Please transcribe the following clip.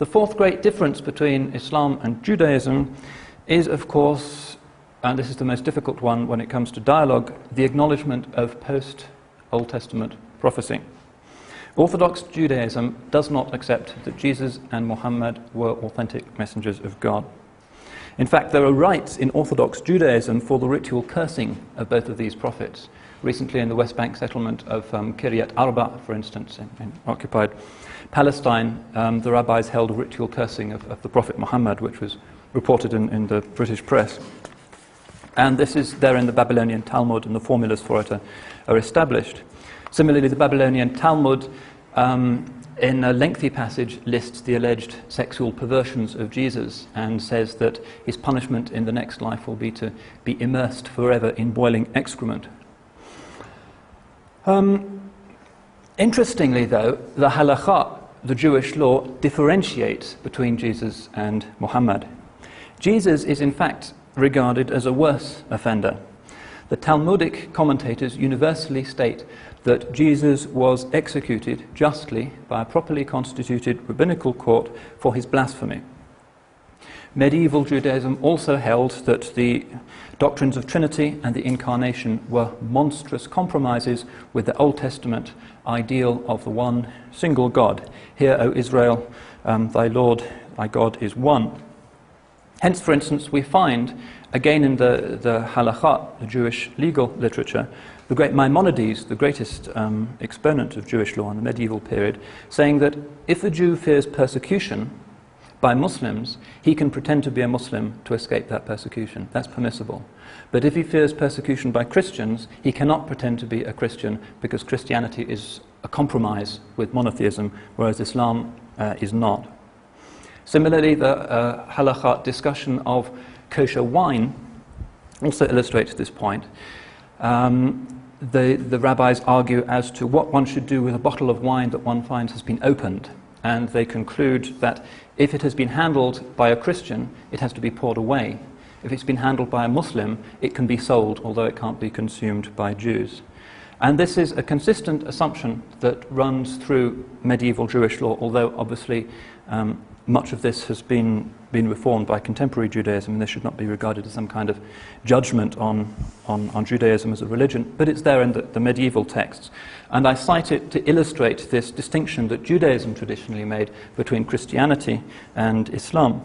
The fourth great difference between Islam and Judaism is, of course, and this is the most difficult one when it comes to dialogue, the acknowledgement of post-Old Testament prophecy. Orthodox Judaism does not accept that Jesus and Muhammad were authentic messengers of God. In fact, there are rites in Orthodox Judaism for the ritual cursing of both of these prophets. Recently in the West Bank settlement of Kiryat Arba, for instance, in occupied Palestine, the rabbis held a ritual cursing of the Prophet Muhammad, which was reported in the British press. And this is there in the Babylonian Talmud, and the formulas for it are established. Similarly, the Babylonian Talmud, in a lengthy passage, lists the alleged sexual perversions of Jesus and says that his punishment in the next life will be to be immersed forever in boiling excrement. Interestingly, though, the halakha, the Jewish law, differentiates between Jesus and Muhammad. Jesus is in fact regarded as a worse offender. The Talmudic commentators universally state that Jesus was executed justly by a properly constituted rabbinical court for his blasphemy. Medieval Judaism also held that the doctrines of Trinity and the Incarnation were monstrous compromises with the Old Testament ideal of the one single God. Hear, O Israel, thy Lord, thy God is one. Hence, for instance, we find, again in the halakha, the Jewish legal literature, the great Maimonides, the greatest exponent of Jewish law in the medieval period, saying that if a Jew fears persecution by Muslims, he can pretend to be a Muslim to escape that persecution. That's permissible. But if he fears persecution by Christians, he cannot pretend to be a Christian because Christianity is a compromise with monotheism, whereas Islam is not. Similarly, the halakha discussion of kosher wine also illustrates this point. The rabbis argue as to what one should do with a bottle of wine that one finds has been opened, and they conclude that if it has been handled by a Christian, it has to be poured away. If it's been handled by a Muslim, it can be sold, although it can't be consumed by Jews. And this is a consistent assumption that runs through medieval Jewish law, although obviously much of this has been reformed by contemporary Judaism, and this should not be regarded as some kind of judgment on Judaism as a religion, but it's there in the medieval texts. And I cite it to illustrate this distinction that Judaism traditionally made between Christianity and Islam.